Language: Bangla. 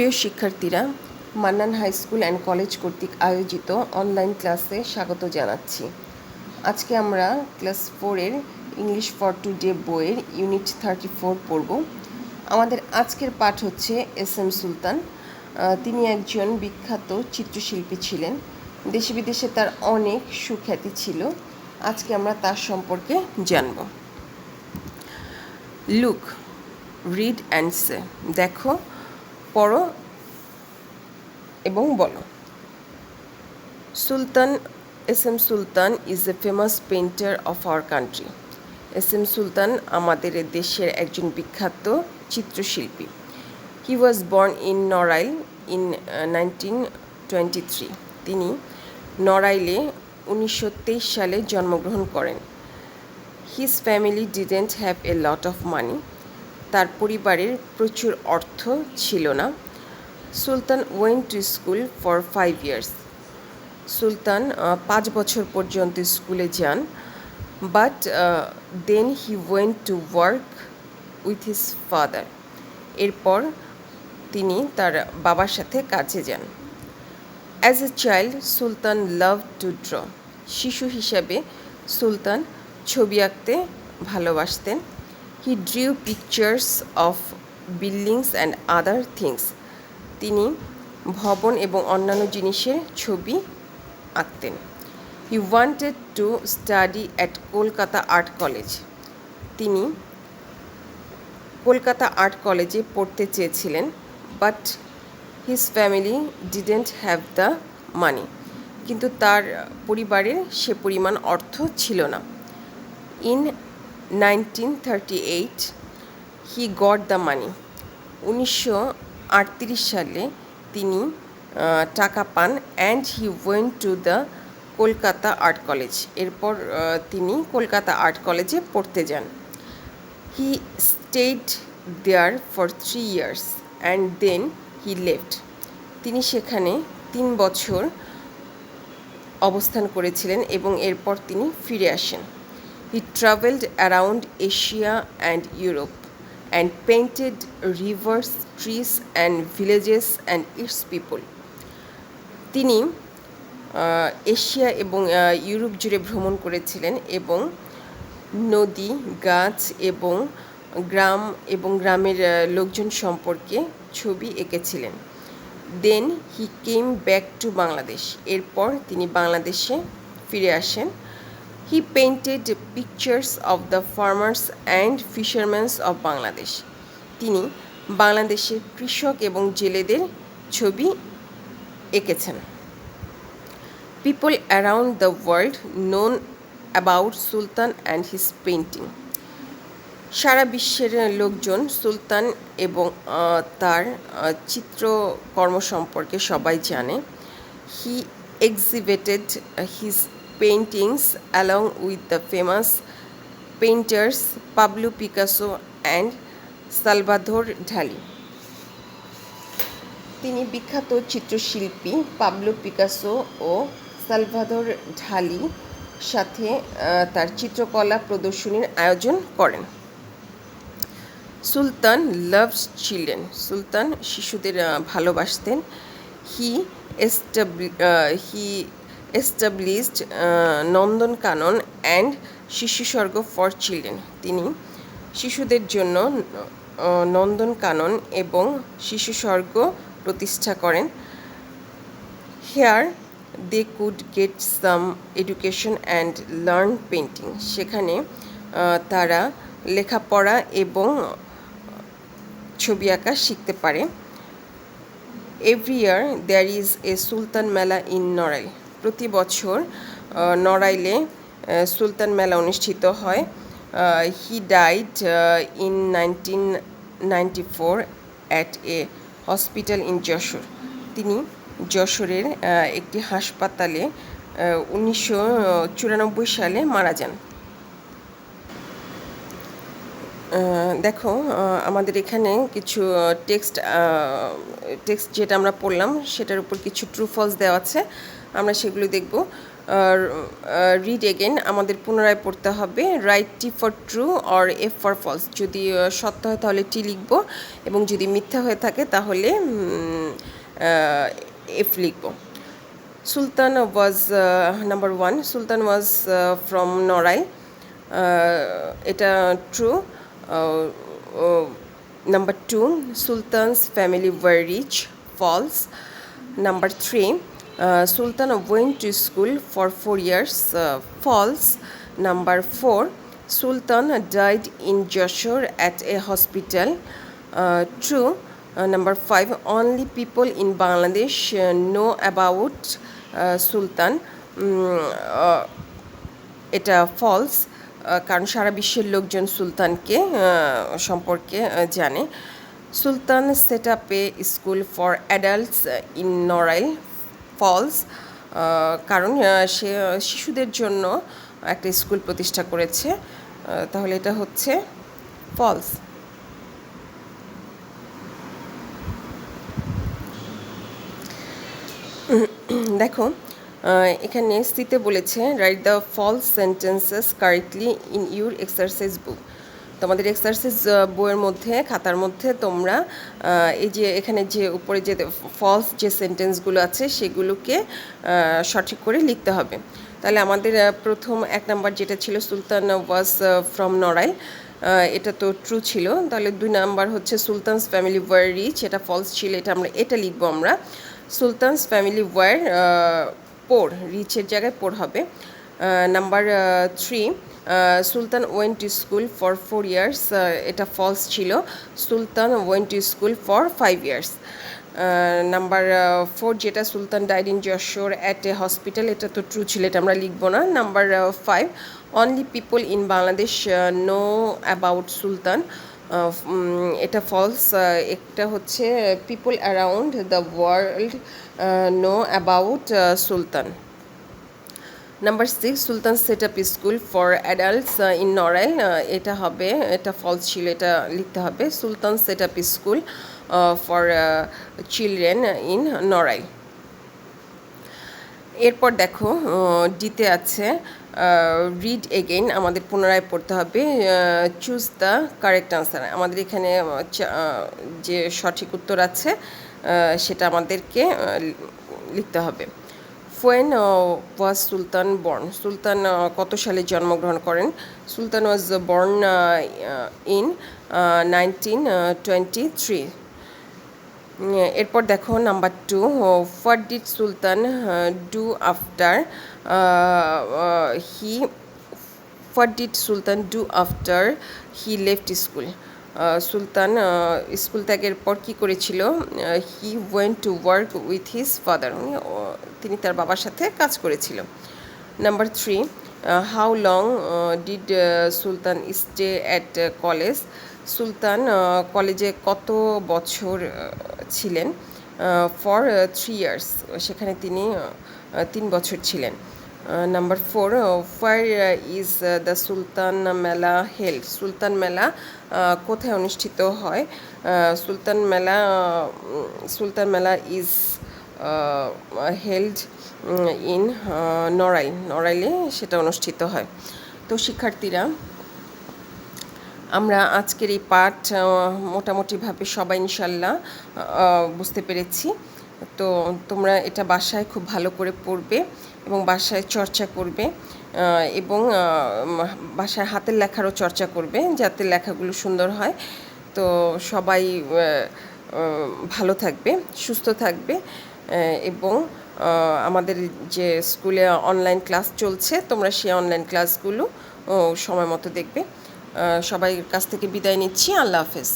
প্রিয় শিক্ষার্থীরা, Mannan high school and college কর্তৃক আয়োজিত অনলাইন ক্লাসে স্বাগত জানাচ্ছি। আজকে আমরা ক্লাস 4-এর ইংলিশ ফর টুডে বইয়ের ইউনিট 34 পড়ব। আমাদের আজকের পাঠ হচ্ছে এস এম সুলতান। তিনি একজন বিখ্যাত চিত্রশিল্পী ছিলেন। দেশে বিদেশে তার অনেক সুখ্যাতি ছিল। আজকে আমরা তার সম্পর্কে জানব। লুক, রিড অ্যান্ড সে, দেখো, পড়ো এবং বলো। Sultan S M Sultan is a famous painter of our country. S M Sultan আমাদের দেশের একজন বিখ্যাত চিত্রশিল্পী। He was born in Narail in 1923। তিনি নড়াইলে 1923 সালে জন্মগ্রহণ করেন। His family didn't have a lot of money. তার পরিবারের প্রচুর অর্থ ছিল না। Sultan went to school for 5 years। Sultan 5 বছর পর্যন্ত স্কুলে যান। But then he went to work with his father. এরপর তিনি তার বাবার সাথে কাজে যান। As a child Sultan love to draw. শিশু হিসাবে সুলতান ছবি আঁকতে ভালোবাসতেন। He drew pictures of buildings and other things. তিনি ভবন এবং অন্যান্য জিনিসের ছবি আঁকতেন। He wanted to study at Kolkata art college. তিনি কলকাতা আর্ট কলেজে পড়তে চেয়েছিলেন, but his family didn't have the money. কিন্তু তার পরিবারের সে পরিমাণ অর্থ ছিল না। In 1938 he got the money. 1938 সালে তিনি টাকা পান। And he went to the Kolkata art college. এরপর তিনি কলকাতা আর্ট কলেজে পড়তে যান। He stayed there for 3 years and then he left. তিনি সেখানে 3 বছর অবস্থান করেছিলেন এবং এরপর তিনি ফিরে আসেন। He travelled around Asia and Europe and painted rivers, trees and villages and its people. তিনি এশিয়া এবং ইউরোপ জুড়ে ভ্রমণ করেছিলেন এবং নদী, গাছ এবং গ্রাম এবং গ্রামের লোকজন সম্পর্কে ছবি এঁকেছিলেন। Then he came back to Bangladesh. এরপর তিনি বাংলাদেশে ফিরে আসেন। He painted pictures of the farmers and fisherman's of Bangladesh. তিনি বাংলাদেশের কৃষক এবং জেলেদের ছবি এঁকেছেন। People around the world known about Sultan and his painting. সারা বিশ্বের লোকজন সুলতান এবং তার চিত্রকর্ম সম্পর্কে সবাই জানে। He exhibited his paintings along with the famous painters Pablo Picasso and Salvador Dali. তিনি বিখ্যাত চিত্রশিল্পী পাবলো পিকাসো ও সালভাদোর ঢালি সাথে তার চিত্রকলা প্রদর্শনীর আয়োজন করেন। সুলতান লাভস চিলড্রেন। সুলতান শিশুদের ভালোবাসতেন। He established Nandankanan and Shishuswarga for children. তিনি শিশুদের জন্য নন্দনকানন এবং শিশুস্বর্গ প্রতিষ্ঠা করেন। Here they could get some education and learn painting. সেখানে তারা লেখাপড়া এবং ছবি আঁকা শিখতে পারে। Every year there is a সুলতান মেলা ইন নড়াইল। প্রতি বছর নড়াইলে সুলতান মেলা অনুষ্ঠিত হয়। He died in 1994 at a hospital in Jessore. তিনি যশোরের একটি হাসপাতালে 1994 সালে মারা যান। দেখো, আমাদের এখানে কিছু টেক্সট যেটা আমরা পড়লাম সেটার উপর কিছু ট্রু ফলস দেওয়া আছে। আমরা সেগুলো দেখব। রিড এগেন আমাদের পুনরায় পড়তে হবে। Write T for true or F for false, যদি সত্য হয় তাহলে টি লিখব, এবং যদি মিথ্যা হয়ে থাকে তাহলে এফ লিখব। Sultan was number 1. Sultan was from Norai. এটা true. Number 2, Sultan's family were rich. False. Number 3, Sultan went to school for 4 years. False. Number 4, Sultan died in Jashore at a hospital. True. Number 5, only people in Bangladesh know about সুলতান। এটা ফলস, কারণ সারা বিশ্বের লোকজন সুলতানকে সম্পর্কে জানে। Sultan set up a school for adults in Narail. False, কারণ সে শিশুদের জন্য একটা স্কুল প্রতিষ্ঠা করেছে, তাহলে এটা হচ্ছে ফলস। দেখো এখানে স্থিতে বলেছে write the false sentences correctly in your exercise book. তোমাদের এক্সারসাইজ বইয়ের মধ্যে, খাতার মধ্যে তোমরা এই যে এখানে যে উপরে যে ফলস যে সেন্টেন্সগুলো আছে সেগুলোকে সঠিক করে লিখতে হবে। তাহলে আমাদের প্রথম 1 নাম্বার যেটা ছিল সুলতান ওয়াজ ফ্রম নড়াইল, এটা তো ট্রু ছিল। তাহলে 2 নাম্বার হচ্ছে সুলতানস ফ্যামিলি ওয়ার রিচ, এটা ফলস ছিল, এটা লিখবো আমরা। সুলতানস ফ্যামিলি ওয়ার পোর, রিচের জায়গায় পোর হবে। Number 3, Sultan went to school for 4 years, এটা ফলস ছিল। Sultan went to school for 5 years. Number 4 যেটা Sultan died in Jessore at a hospital, এটা তো ট্রু ছিল, এটা আমরা লিখবো না। Number 5, only people in Bangladesh know about Sultan, এটা ফলস। একটা হচ্ছে people around the world know about Sultan. Number 6, Sultan set up school for adults in Narail, এটা হবে, এটা ফলস ছিল, এটা লিখতে হবে। Sultan set up school for children in Narail. এরপর দেখো ডিতে আছে রিড এগেইন, আমাদের পুনরায় পড়তে হবে। চুজ দ্য কারেক্ট আনসার, আমাদের এখানে যে সঠিক উত্তর আছে সেটা আমাদেরকে লিখতে হবে। When was Sultan born? সুলতান কত সালে জন্মগ্রহণ করেন? Sultan was born in 1923। এরপর দেখো number 2, what did Sultan do after he left school? Sultan school ত্যাগের পর কী করেছিল? He went to work with his father, তিনি তার বাবার সাথে কাজ করেছিল। Number 3, how long did Sultan stay at college? Sultan কলেজে কত বছর ছিলেন? ফর 3 ইয়ার্স, সেখানে তিনি 3 বছর ছিলেন। নাম্বার 4, হোয়ার ইজ দ্য সুলতান মেলা হেল্ড? সুলতান মেলা কোথায় অনুষ্ঠিত হয়? সুলতান মেলা ইজ হেল্ড ইন নড়াইলে সেটা অনুষ্ঠিত হয়। তো শিক্ষার্থীরা, আমরা আজকের এই পাঠ মোটামুটিভাবে সবাই ইনশাল্লাহ বুঝতে পেরেছি। তো তোমরা এটা বাসায় খুব ভালো করে পড়বে এবং বাসায় চর্চা করবে, এবং বাসায় হাতের লেখারও চর্চা করবে যাতে লেখাগুলো সুন্দর হয়। তো সবাই ভালো থাকবে, সুস্থ থাকবে, এবং আমাদের যে স্কুলে অনলাইন ক্লাস চলছে তোমরা সেই অনলাইন ক্লাসগুলো সময় মতো দেখবে। সবাই কাছ থেকে বিদায় নিচ্ছি। আল্লাহ হাফেজ।